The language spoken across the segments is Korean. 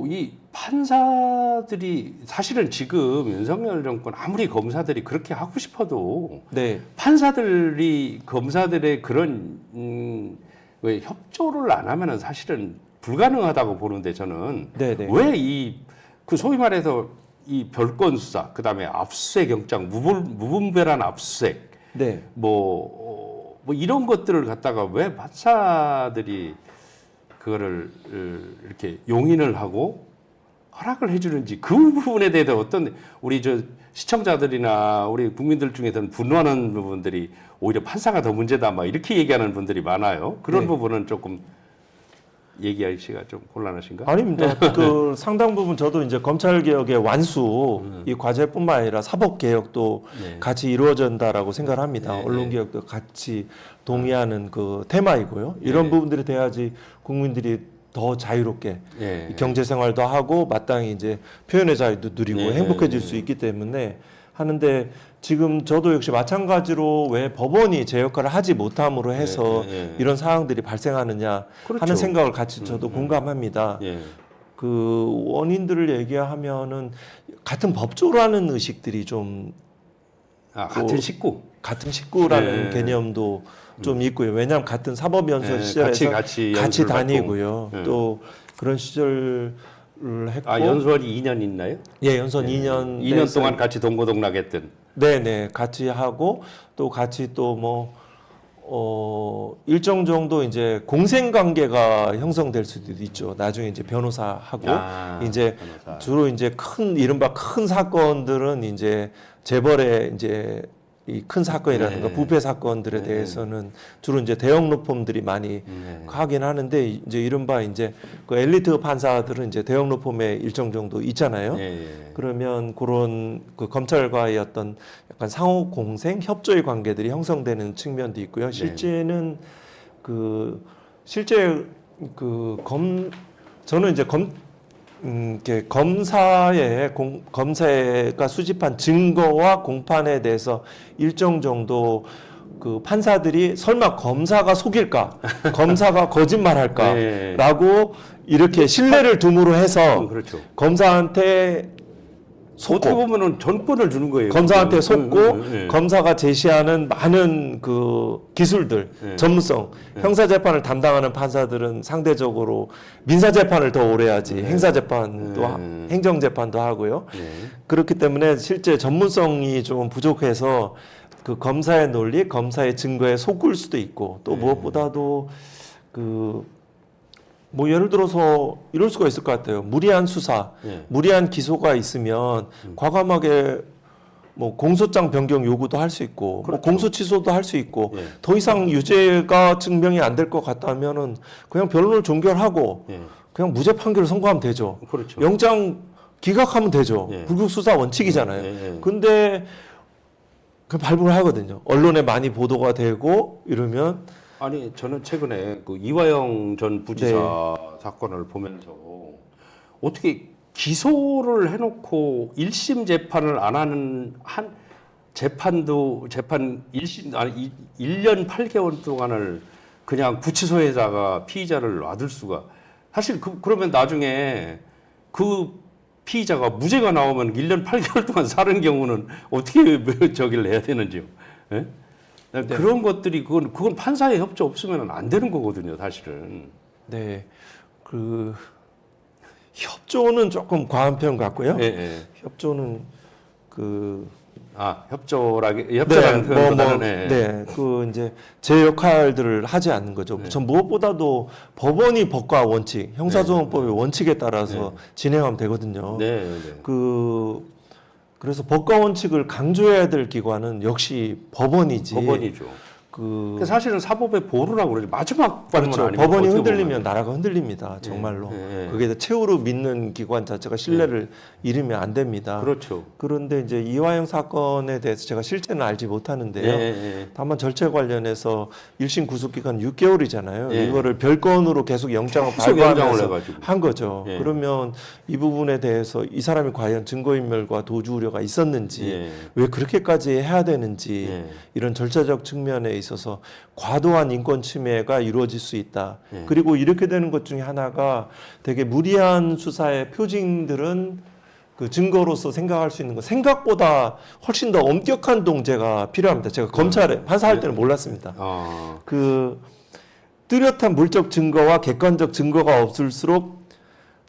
그리고 이 판사들이 사실은 지금 윤석열 정권 아무리 검사들이 그렇게 하고 싶어도 네. 판사들이 검사들의 그런 왜 협조를 안 하면은 사실은 불가능하다고 보는데 저는 네네. 왜 이 그 소위 말해서 이 별건 수사 그다음에 압수수색 영장 무분별한 압수수색 네. 뭐 이런 것들을 갖다가 왜 판사들이 그거를 이렇게 용인을 하고 허락을 해주는지 그 부분에 대해서 어떤 우리 저 시청자들이나 우리 국민들 중에서는 분노하는 부분들이 오히려 판사가 더 문제다 막 이렇게 얘기하는 분들이 많아요. 그런 네. 부분은 조금 얘기하기가 좀 곤란하신가? 아닙니다. 그 상당 부분 저도 이제 검찰 개혁의 완수 이 과제뿐만 아니라 사법 개혁도 네. 같이 이루어진다라고 생각을 합니다. 네, 언론 네. 개혁도 같이 동의하는 그 테마이고요. 이런 네. 부분들이 돼야지 국민들이 더 자유롭게 예. 경제 생활도 하고 마땅히 이제 표현의 자유도 누리고 네, 행복해질 네. 수 있기 때문에 하는데 지금 저도 역시 마찬가지로 왜 법원이 제 역할을 하지 못함으로 해서 네. 이런 상황들이 발생하느냐 그렇죠. 하는 생각을 같이 저도 공감합니다. 예. 그 원인들을 얘기하면은 같은 법조라는 의식들이 좀 같은 식구. 같은 식구라는 네. 개념도 좀 있고요. 왜냐하면 같은 사법연수 네, 시절에서 같이 같이 연수를 다니고요. 받고. 네. 또 그런 시절을 했고 연수원이 2년 있나요? 예, 연수원 2년 2년 동안 같이 동고동락했던. 네네 같이 하고 또 같이 또 뭐 일정 정도 이제 공생 관계가 형성될 수도 있죠. 나중에 이제 변호사하고 이제 변호사. 주로 이제 큰 이른바 큰 사건들은 이제 재벌의 이제 이 큰 사건이라든가 네. 부패 사건들에 네. 대해서는 주로 이제 대형 로펌들이 많이 네. 하긴 하는데 이제 이른바 이제 그 엘리트 판사들은 이제 대형 로펌에 일정 정도 있잖아요. 예. 그러면 그런 그 검찰과의 어떤 약간 상호 공생 협조의 관계들이 형성되는 측면도 있고요. 실제는 실제 저는 이제 이렇게 검사가 수집한 증거와 공판에 대해서 일정 정도 그 판사들이 설마 검사가 속일까, 검사가 거짓말할까라고 이렇게 신뢰를 둠으로 해서 그렇죠. 검사한테 어떻게 속고 보면은 전권을 주는 거예요. 검사한테 속고 네. 검사가 제시하는 많은 그 기술들, 네. 전문성, 형사재판을 담당하는 판사들은 상대적으로 민사재판을 더 오래 하지 행사재판도 행정재판도 하고요. 네. 그렇기 때문에 실제 전문성이 좀 부족해서 그 검사의 논리, 검사의 증거에 속을 수도 있고 또 무엇보다도 뭐 예를 들어서 이럴 수가 있을 것 같아요. 무리한 수사, 무리한 기소가 있으면 과감하게 뭐 공소장 변경 요구도 할 수 있고 뭐 공소 취소도 할 수 있고 더 이상 유죄가 증명이 안 될 것 같다면은 그냥 변론을 종결하고 그냥 무죄 판결을 선고하면 되죠. 그렇죠. 영장 기각하면 되죠. 불구속 수사 원칙이잖아요. 근데 그 발부를 하거든요. 언론에 많이 보도가 되고 이러면 아니 저는 최근에 그 이화영 전 부지사 사건을 보면서 어떻게 기소를 해놓고 1심 재판을 안 하는 한 재판 1심 아니 1년 8개월 동안을 그냥 구치소에다가 피의자를 놔둘 수가 사실 그러면 나중에 그 피의자가 무죄가 나오면 1년 8개월 동안 사는 경우는 어떻게 저기를 해야 되는지요? 예? 그런 것들이 그건 판사의 협조 없으면 안 되는 거거든요, 사실은. 네, 협조는 조금 과한 편 같고요. 협조는 협조라는 표현보다는 이제 제 역할들을 하지 않는 거죠. 전 무엇보다도 법원이 법과 원칙, 형사소송법의 원칙에 따라서 진행하면 되거든요. 그래서 법과 원칙을 강조해야 될 기관은 역시 법원이지. 법원이죠. 사실은 사법의 보루라고 그러죠. 마지막 그렇죠. 아니면 법원이 흔들리면 나라가 흔들립니다. 정말로. 예. 그게 최후로 믿는 기관 자체가 신뢰를 잃으면 안 됩니다. 그렇죠. 그런데 이제 이화영 사건에 대해서 제가 실제는 알지 못하는데요. 다만 절차 관련해서 1심 구속 기간 6개월이잖아요. 이거를 별건으로 계속 영장을 발부하면서 한 거죠. 그러면 이 부분에 대해서 이 사람이 과연 증거인멸과 도주 우려가 있었는지 왜 그렇게까지 해야 되는지 이런 절차적 측면에 있어서 과도한 인권 침해가 이루어질 수 있다. 예. 그리고 이렇게 되는 것 중에 하나가 되게 무리한 수사의 표징들은 그 증거로서 생각할 수 있는 거 생각보다 훨씬 더 엄격한 동제가 필요합니다. 제가 검찰에 판사할 때는 몰랐습니다. 그 뚜렷한 물적 증거와 객관적 증거가 없을수록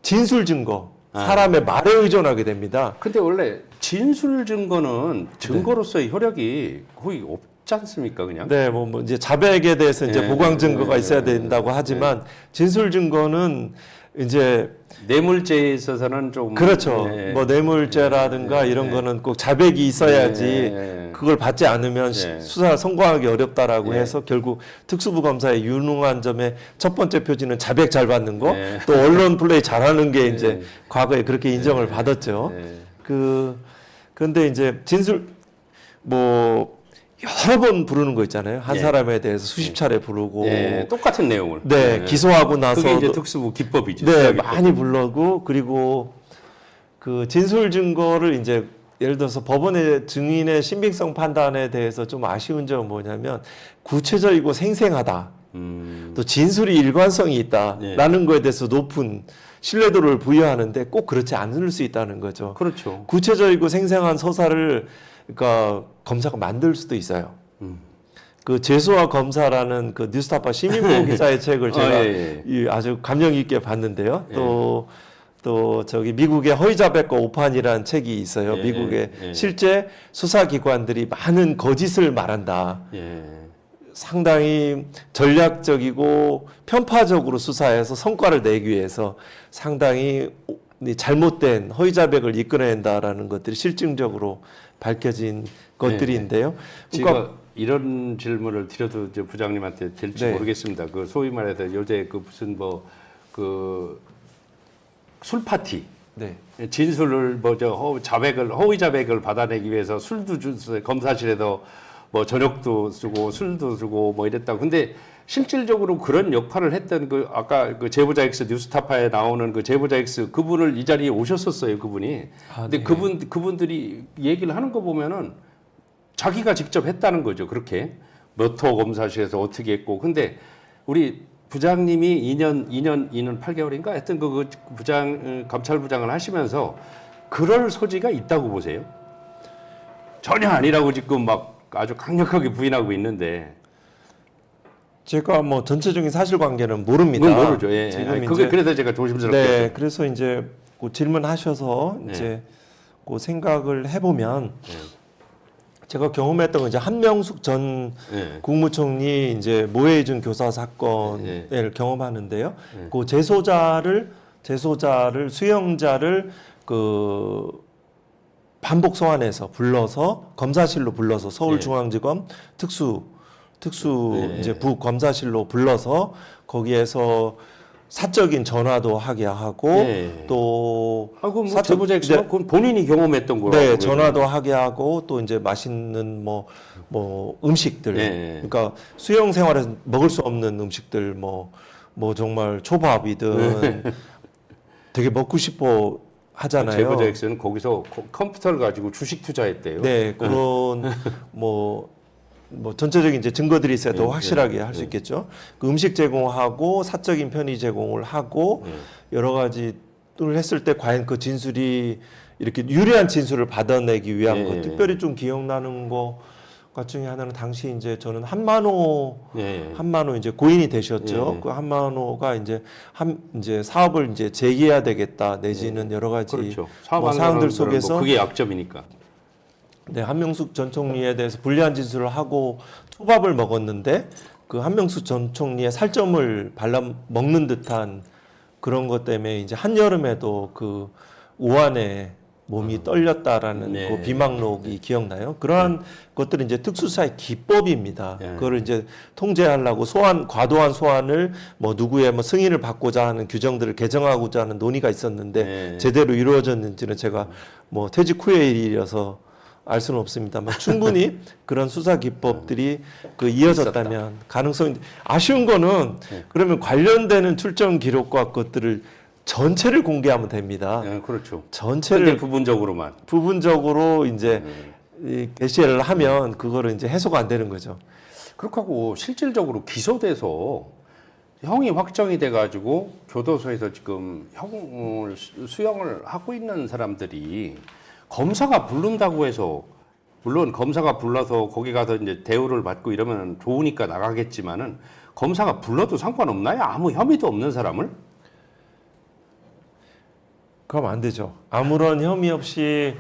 진술 증거, 사람의 말에 의존하게 됩니다. 근데 원래 진술 증거는 증거로서의 효력이 거의 없지 않습니까, 그냥? 네, 뭐 이제 자백에 대해서 이제 보강 증거가 있어야 된다고 하지만 진술 증거는 이제 뇌물죄에 있어서는 좀 그렇죠. 뭐 뇌물죄라든가 이런 거는 꼭 자백이 있어야지 그걸 받지 않으면 수사 성공하기 어렵다라고 해서 결국 특수부 검사의 유능한 점의 첫 번째 표지는 자백 잘 받는 거, 또 언론 플레이 잘하는 게 이제 과거에 그렇게 인정을 받았죠. 그런데 이제 진술 뭐 여러 번 부르는 거 있잖아요. 한 사람에 대해서 수십 차례 부르고 똑같은 내용을 기소하고 나서 그게 이제 특수부 기법이죠. 많이 불러고 그리고 그 진술 증거를 이제 예를 들어서 법원의 증인의 신빙성 판단에 대해서 좀 아쉬운 점은 뭐냐면 구체적이고 생생하다. 또 진술이 일관성이 있다라는 거에 대해서 높은 신뢰도를 부여하는데 꼭 그렇지 않을 수 있다는 거죠. 그렇죠. 구체적이고 생생한 서사를 그러니까 검사가 만들 수도 있어요. 그 재수와 검사라는 그 뉴스타파 시민보호 기자의 책을 제가 아주 감명 깊게 봤는데요. 또 저기 미국의 허위자백과 오판이라는 책이 있어요. 미국의 실제 수사기관들이 많은 거짓을 말한다. 상당히 전략적이고 편파적으로 수사해서 성과를 내기 위해서 상당히 잘못된 허위자백을 이끌어낸다라는 것들이 실증적으로 밝혀진 것들인데요. 제가 이런 질문을 드려도 이제 부장님한테 될지 모르겠습니다. 그 소위 말해서 요새 그 무슨 뭐 그 술 파티, 진술을 허위 자백을 받아내기 위해서 술도 주세요. 검사실에서 뭐 저녁도 쓰고 술도 주고 뭐 이랬다고. 근데 실질적으로 그런 역할을 했던 그 아까 그 제보자 X 뉴스타파에 나오는 그 제보자 X 그분을 이 자리에 오셨었어요, 그분이. 근데 그분들이 얘기를 하는 거 보면은 자기가 직접 했다는 거죠. 그렇게 몇 호 검사실에서 어떻게 했고. 근데 우리 부장님이 2년 8개월인가 하여튼 그 검찰부장을 하시면서 그럴 소지가 있다고 보세요? 전혀 아니라고 지금 막 아주 강력하게 부인하고 있는데. 제가 뭐 전체적인 사실관계는 모릅니다. 모르죠. 그게 그래서 제가 조심스럽게. 그래서 이제 그 질문하셔서 이제 그 생각을 해보면 제가 경험했던 건 이제 한명숙 전 국무총리 이제 모해이준 교사 사건을 경험하는데요. 그 재소자를 수용자를 그 반복 소환해서 불러서 검사실로 불러서 서울중앙지검 특수 이제 부 검사실로 불러서 거기에서 사적인 전화도 하게 하고 또 뭐 제보자 X가 그건 본인이 경험했던 거라고. 전화도 하게 하고 또 이제 맛있는 뭐 음식들 그러니까 수용 생활에서 먹을 수 없는 음식들 뭐 정말 초밥이든 되게 먹고 싶어 하잖아요. 제보자 X는 거기서 컴퓨터를 가지고 주식 투자했대요. 그런 뭐 전체적인 이제 증거들이 있어야 더 확실하게 할 수 있겠죠. 그 음식 제공하고 사적인 편의 제공을 하고 여러 가지를 했을 때 과연 그 진술이 이렇게 유리한 진술을 받아내기 위한 것. 특별히 좀 기억나는 것 중에 하나는 당시 이제 저는 한만호 이제 고인이 되셨죠. 그 한만호가 이제 사업을 이제 재개해야 되겠다 내지는 여러 가지 뭐 사항들 속에서 그게 약점이니까. 한명숙 전 총리에 대해서 불리한 진술을 하고 초밥을 먹었는데 그 한명숙 전 총리의 살점을 발라 먹는 듯한 그런 것 때문에 이제 한여름에도 그 오한에 몸이 떨렸다라는 그 비망록이 기억나요? 그러한 것들은 이제 특수사의 기법입니다. 그거를 이제 통제하려고 과도한 소환을 뭐 누구의 뭐 승인을 받고자 하는 규정들을 개정하고자 하는 논의가 있었는데 제대로 이루어졌는지는 제가 뭐 퇴직 후의 일이어서 알 수는 없습니다만 충분히 그런 수사 기법들이 그 이어졌다면 가능성이 아쉬운 거는 그러면 관련되는 출정 기록과 것들을 전체를 공개하면 됩니다. 그렇죠. 전체를 부분적으로 이제 게시를 하면 그거를 이제 해소가 안 되는 거죠. 그렇게 하고 실질적으로 기소돼서 형이 확정이 돼가지고 교도소에서 지금 형을 수용을 하고 있는 사람들이 검사가 부른다고 해서 물론 검사가 불러서 거기 가서 이제 대우를 받고 이러면 좋으니까 나가겠지만은 검사가 불러도 상관없나요? 아무 혐의도 없는 사람을? 그럼 안 되죠. 아무런 혐의 없이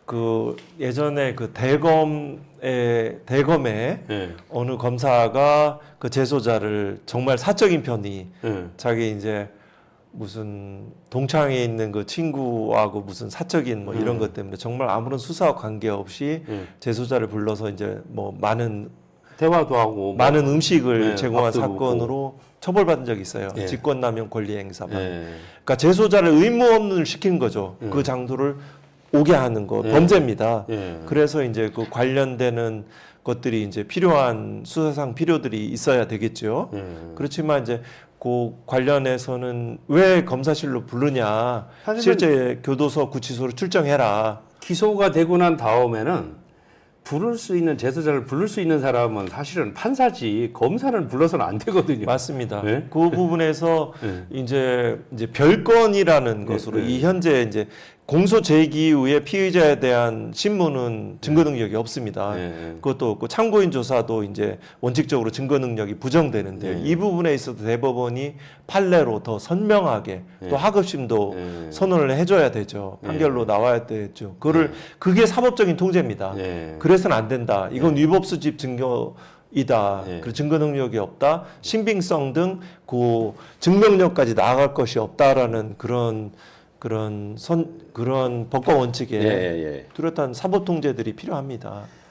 그 예전에 그 대검에 예. 어느 검사가 그 재소자를 정말 사적인 편의 예. 자기 이제 무슨 동창회 있는 그 친구하고 무슨 사적인 뭐 이런 것 때문에 정말 아무런 수사와 관계없이 재소자를 불러서 이제 뭐 많은 대화도 하고 많은 음식을 네, 제공한 밥도 사건으로 처벌받은 적이 있어요. 예. 직권남용 권리행사만. 예. 그러니까 재소자를 의무업무를 시키는 거죠. 그 장소를 오게 하는 거 범죄입니다. 예. 그래서 이제 그 관련되는 것들이 이제 필요한 수사상 필요들이 있어야 되겠죠. 예. 그렇지만 이제 그 관련해서는 왜 검사실로 부르냐? 사실은- 실제 교도소 구치소로 출정해라. 기소가 되고 난 다음에는 부를 수 있는 재소자를 부를 수 있는 사람은 사실은 판사지 검사는 불러서는 안 되거든요. 맞습니다. 네? 그 부분에서 네. 이제 별건이라는 것으로 이 현재 이제 공소 제기 이후에 피의자에 대한 신문은 증거 능력이 없습니다. 네. 그것도 없고 참고인 조사도 이제 원칙적으로 증거 능력이 부정되는데 이 부분에 있어서 대법원이 판례로 더 선명하게 또 하급심도 선언을 해줘야 되죠. 판결로 나와야 되죠. 그게 사법적인 통제입니다. 네. 그래서는 안 된다. 이건 위법 수집 증거 이다. 예. 그리고 증거 능력이 없다. 신빙성 등 그 증명력까지 나아갈 것이 없다라는 그런 법과 원칙에 예. 뚜렷한 사법 통제들이 필요합니다.